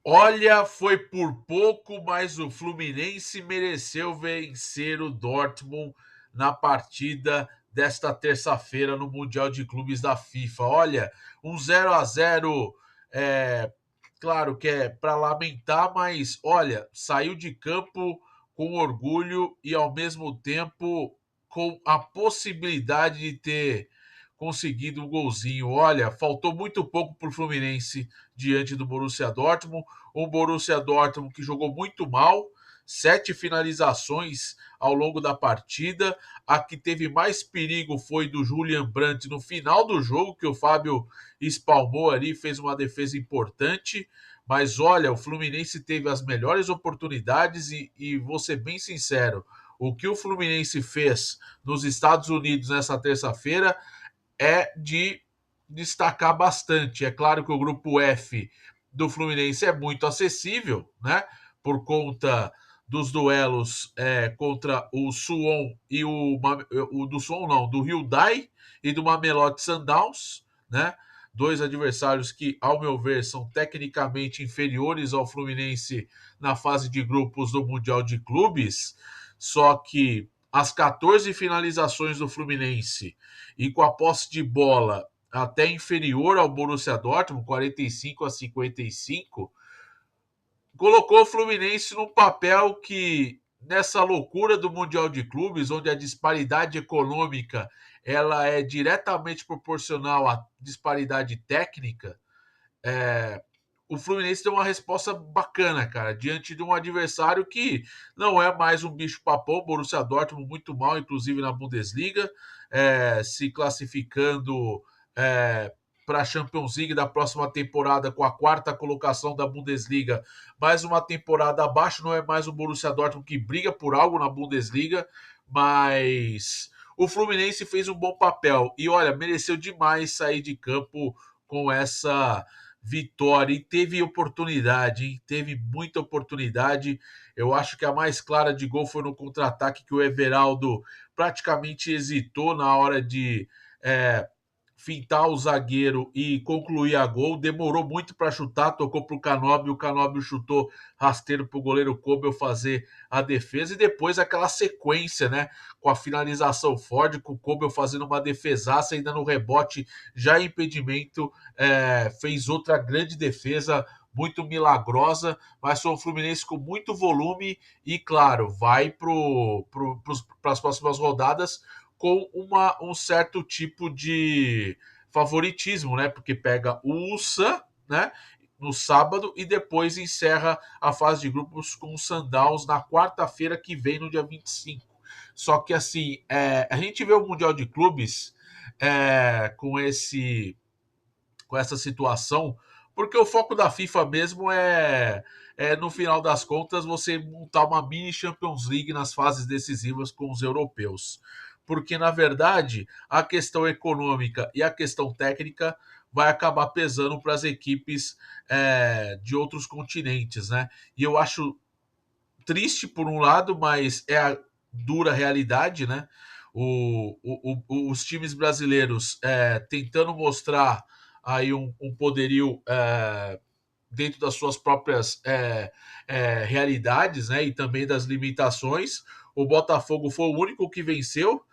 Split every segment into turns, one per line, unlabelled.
Olha, foi por pouco, mas o Fluminense mereceu vencer o Dortmund na partida desta terça-feira no Mundial de Clubes da FIFA. Olha, um 0-0, é, claro que é para lamentar, mas olha, saiu de campo com orgulho e ao mesmo tempo com a possibilidade de ter conseguido um golzinho. Olha, faltou muito pouco para o Fluminense diante do Borussia Dortmund. O Borussia Dortmund que jogou muito mal, 7 finalizações ao longo da partida. A que teve mais perigo foi do Julian Brandt no final do jogo, que o Fábio espalmou ali, fez uma defesa importante. Mas olha, o Fluminense teve as melhores oportunidades e vou ser bem sincero, o que o Fluminense fez nos Estados Unidos nessa terça-feira é de destacar bastante. É claro que o grupo F do Fluminense é muito acessível, né? Por conta dos duelos contra o Suwon e o do Suwon não, do Hyundai e do Mamelodi Sundowns, né? Dois adversários que, ao meu ver, são tecnicamente inferiores ao Fluminense na fase de grupos do Mundial de Clubes, só que as 14 finalizações do Fluminense e com a posse de bola até inferior ao Borussia Dortmund, 45-55, colocou o Fluminense num papel que, nessa loucura do Mundial de Clubes, onde a disparidade econômica ela é diretamente proporcional à disparidade técnica, é, o Fluminense deu uma resposta bacana, cara, diante de um adversário que não é mais um bicho-papão. Borussia Dortmund muito mal, inclusive na Bundesliga, se classificando para a Champions League da próxima temporada com a quarta colocação da Bundesliga, mais uma temporada abaixo. Não é mais o Borussia Dortmund que briga por algo na Bundesliga, mas o Fluminense fez um bom papel e olha, mereceu demais sair de campo com essa vitória e teve oportunidade, hein? Teve muita oportunidade. Eu acho que a mais clara de gol foi no contra-ataque que o Everaldo praticamente hesitou na hora de é, fintar o zagueiro e concluir a gol. Demorou muito para chutar, tocou para o Canóbio, o Canóbio chutou rasteiro para o goleiro Kobel fazer a defesa e depois aquela sequência, né? Com a finalização forte, com o Kobel fazendo uma defesaça, ainda no rebote, já impedimento, fez outra grande defesa, muito milagrosa, mas foi um Fluminense com muito volume e, claro, vai para as próximas rodadas com um certo tipo de favoritismo, né? Porque pega o Ulsan, né? No sábado e depois encerra a fase de grupos com o Sundowns na quarta-feira que vem, no dia 25. Só que assim, a gente vê o Mundial de Clubes com essa situação, porque o foco da FIFA mesmo no final das contas, você montar uma mini Champions League nas fases decisivas com os europeus. Porque, na verdade, a questão econômica e a questão técnica vai acabar pesando para as equipes de outros continentes, né? E eu acho triste por um lado, mas é a dura realidade, né? Os times brasileiros tentando mostrar aí um poderio dentro das suas próprias realidades, né? E também das limitações. O Botafogo foi o único que venceu.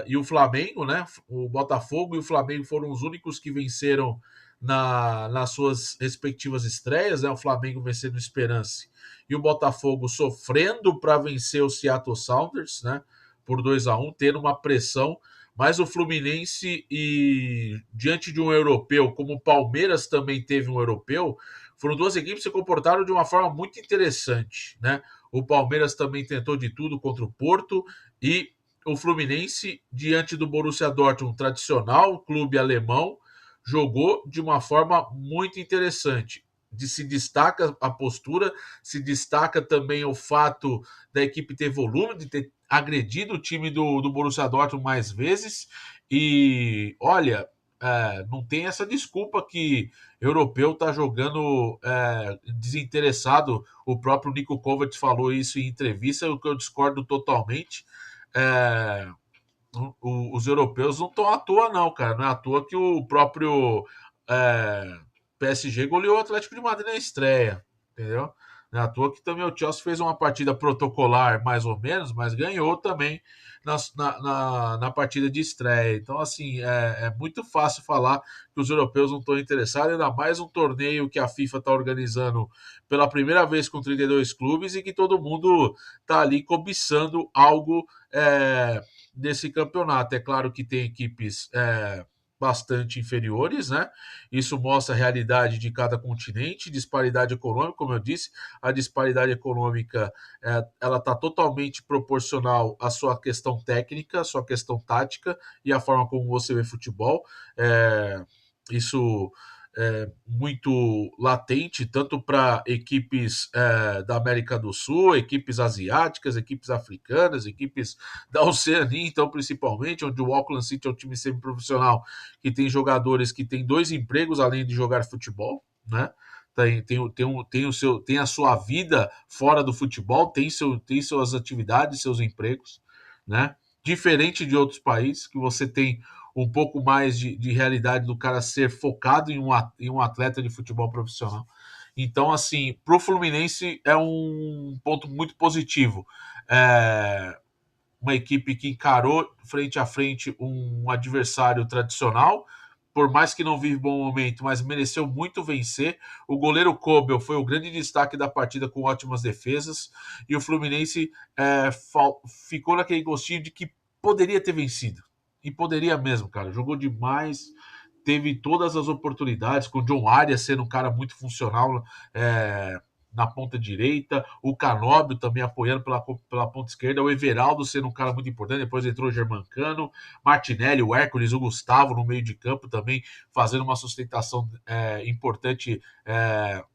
E o Flamengo, né? O Botafogo e o Flamengo foram os únicos que venceram nas suas respectivas estreias, né? O Flamengo vencendo o Esperance e o Botafogo sofrendo para vencer o Seattle Sounders, né? Por 2-1, tendo uma pressão. Mas o Fluminense, e diante de um europeu, como o Palmeiras também teve um europeu, foram duas equipes que se comportaram de uma forma muito interessante, né? O Palmeiras também tentou de tudo contra o Porto e o Fluminense, diante do Borussia Dortmund, tradicional clube alemão, jogou de uma forma muito interessante. Se destaca a postura, se destaca também o fato da equipe ter volume, de ter agredido o time do Borussia Dortmund mais vezes. E olha, não tem essa desculpa que europeu está jogando desinteressado. O próprio Nico Kovac falou isso em entrevista, o que eu discordo totalmente. É, os europeus não estão à toa, não, cara. Não é à toa que o próprio PSG goleou o Atlético de Madrid na estreia, entendeu? Não é à toa que também o Chelsea fez uma partida protocolar, mais ou menos, mas ganhou também na partida de estreia. Então, assim, é muito fácil falar que os europeus não estão interessados, ainda mais um torneio que a FIFA está organizando pela primeira vez com 32 clubes e que todo mundo está ali cobiçando algo desse campeonato. É claro que tem equipes bastante inferiores, né? Isso mostra a realidade de cada continente, disparidade econômica, como eu disse, a disparidade econômica ela está totalmente proporcional à sua questão técnica, à sua questão tática e à forma como você vê futebol. Isso é muito latente, tanto para equipes da América do Sul, equipes asiáticas, equipes africanas, equipes da Oceania, então, principalmente, onde o Auckland City é um time semiprofissional que tem jogadores que têm dois empregos além de jogar futebol, né? Tem a sua vida fora do futebol, tem suas atividades, seus empregos, né? Diferente de outros países, que você tem um pouco mais de realidade do cara ser focado em um atleta de futebol profissional. Então, assim, para o Fluminense é um ponto muito positivo. Uma equipe que encarou frente a frente um adversário tradicional, por mais que não vive bom momento, mas mereceu muito vencer. O goleiro Kobel foi o grande destaque da partida com ótimas defesas, e o Fluminense ficou naquele gostinho de que poderia ter vencido. E poderia mesmo, cara. Jogou demais, teve todas as oportunidades, com o John Arias sendo um cara muito funcional na ponta direita, o Canóbio também apoiando pela ponta esquerda, o Everaldo sendo um cara muito importante, depois entrou o Germancano, Martinelli, o Hércules, o Gustavo no meio de campo também fazendo uma sustentação importante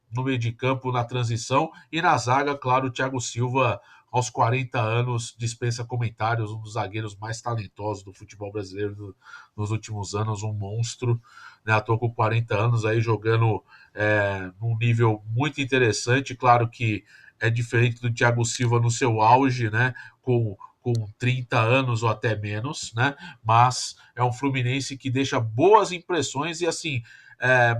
no meio de campo, na transição, e na zaga, claro, o Thiago Silva aos 40 anos, dispensa comentários, um dos zagueiros mais talentosos do futebol brasileiro nos últimos anos, um monstro, né? Ator com 40 anos aí jogando num nível muito interessante. Claro que é diferente do Thiago Silva no seu auge, né? Com 30 anos ou até menos, né? Mas é um Fluminense que deixa boas impressões e assim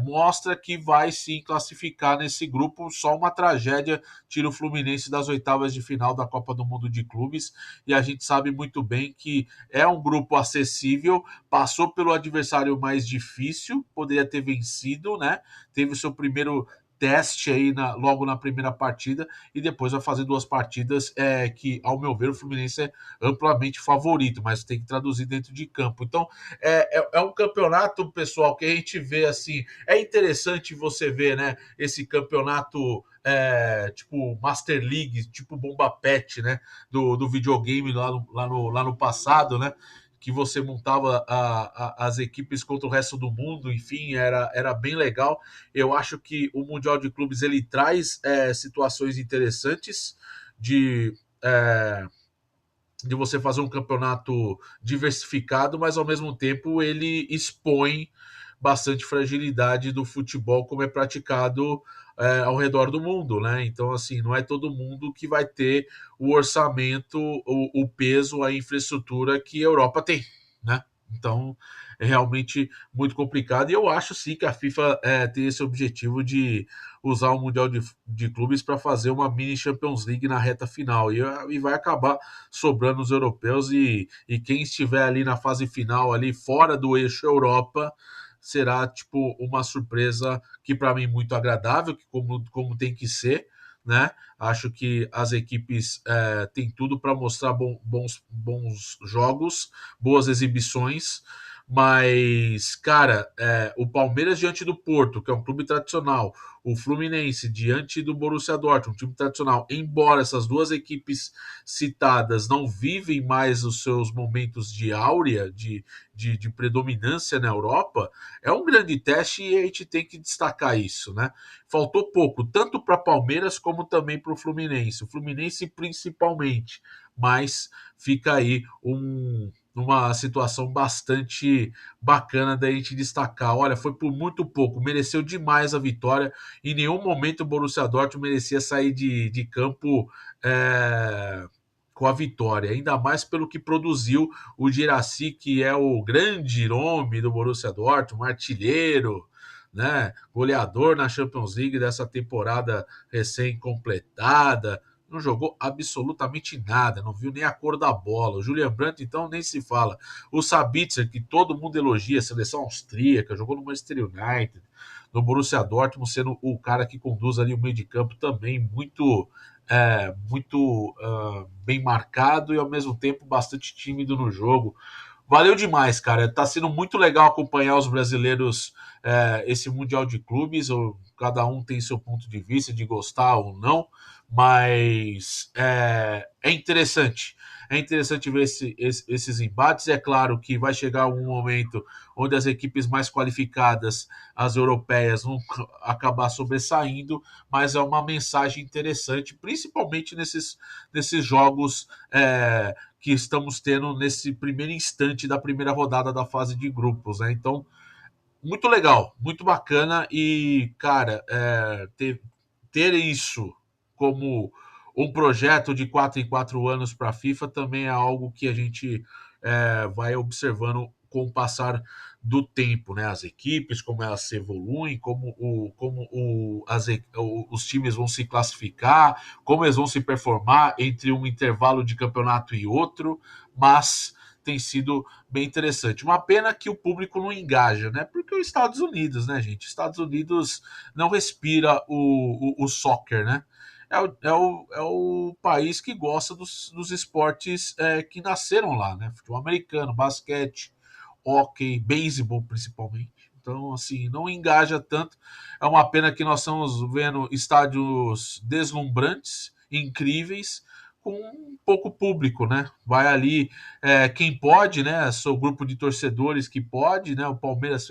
mostra que vai sim classificar nesse grupo. Só uma tragédia tira o Fluminense das oitavas de final da Copa do Mundo de Clubes, e a gente sabe muito bem que é um grupo acessível, passou pelo adversário mais difícil, poderia ter vencido, né? Teve o seu primeiro teste aí logo na primeira partida, e depois vai fazer duas partidas que, ao meu ver, o Fluminense é amplamente favorito, mas tem que traduzir dentro de campo. Então, é um campeonato, pessoal, que a gente vê assim, é interessante você ver, né, esse campeonato tipo Master League, tipo Bomba Pet, né, do videogame lá no passado, né, que você montava as equipes contra o resto do mundo, enfim, era bem legal. Eu acho que o Mundial de Clubes ele traz situações interessantes de, é, de você fazer um campeonato diversificado, mas ao mesmo tempo ele expõe bastante fragilidade do futebol como é praticado ao redor do mundo, né? Então, assim, não é todo mundo que vai ter o orçamento, o peso, a infraestrutura que a Europa tem, né? Então, é realmente muito complicado. E eu acho sim que a FIFA tem esse objetivo de usar o Mundial de Clubes para fazer uma mini Champions League na reta final. E vai acabar sobrando os europeus e quem estiver ali na fase final, ali fora do eixo Europa, será tipo uma surpresa que para mim é muito agradável, que como tem que ser, né? Acho que as equipes têm tudo para mostrar bons jogos, boas exibições, mas, cara, o Palmeiras diante do Porto, que é um clube tradicional, o Fluminense diante do Borussia Dortmund, um time tradicional, embora essas duas equipes citadas não vivem mais os seus momentos de áurea, de predominância na Europa, é um grande teste e a gente tem que destacar isso, né? Faltou pouco, tanto para Palmeiras como também para o Fluminense. O Fluminense principalmente, mas fica aí uma situação bastante bacana da gente destacar. Olha, foi por muito pouco, mereceu demais a vitória. Em nenhum momento o Borussia Dortmund merecia sair de campo com a vitória, ainda mais pelo que produziu o Guirassy, que é o grande nome do Borussia Dortmund, um artilheiro, né? Goleador na Champions League dessa temporada recém-completada. Não jogou absolutamente nada, não viu nem a cor da bola. O Julian Brandt, então, nem se fala. O Sabitzer, que todo mundo elogia, seleção austríaca, jogou no Manchester United, no Borussia Dortmund, sendo o cara que conduz ali o meio de campo também muito bem marcado e ao mesmo tempo bastante tímido no jogo. Valeu demais, cara. Tá sendo muito legal acompanhar os brasileiros, esse Mundial de Clubes. Cada um tem seu ponto de vista de gostar ou não, mas é interessante. É interessante ver esses embates. É claro que vai chegar um momento onde as equipes mais qualificadas, as europeias, vão acabar sobressaindo, mas é uma mensagem interessante, principalmente nesses jogos que estamos tendo nesse primeiro instante da primeira rodada da fase de grupos, né? Então, muito legal, muito bacana e, cara, ter isso como um projeto de 4 em 4 anos para a FIFA também é algo que a gente vai observando com o passar do tempo, né? As equipes, como elas se evoluem, os times vão se classificar, como eles vão se performar entre um intervalo de campeonato e outro, mas tem sido bem interessante. Uma pena que o público não engaja, né? Porque os Estados Unidos, né, gente? Estados Unidos não respira o soccer, né? É o país que gosta dos esportes que nasceram lá, né? Futebol americano, basquete, hóquei, beisebol principalmente. Então, assim, não engaja tanto. É uma pena que nós estamos vendo estádios deslumbrantes, incríveis, com pouco público, né? Vai ali quem pode, né? Seu grupo de torcedores que pode, né? O Palmeiras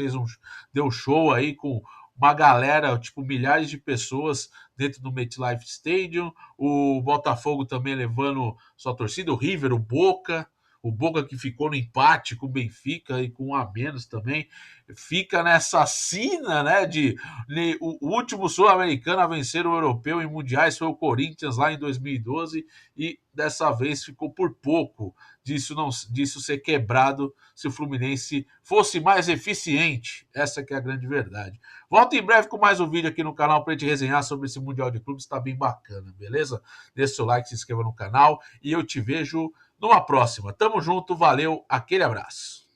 deu show aí com uma galera, tipo milhares de pessoas dentro do MetLife Stadium. O Botafogo também levando sua torcida, o River, o Boca que ficou no empate com o Benfica e com um a menos também, fica nessa sina, né, o último sul-americano a vencer o europeu em mundiais foi o Corinthians lá em 2012 e dessa vez ficou por pouco disso ser quebrado se o Fluminense fosse mais eficiente. Essa que é a grande verdade. Volto em breve com mais um vídeo aqui no canal para a gente resenhar sobre esse Mundial de Clubes, está bem bacana, beleza? Deixe seu like, se inscreva no canal e eu te vejo numa próxima. Tamo junto, valeu, aquele abraço.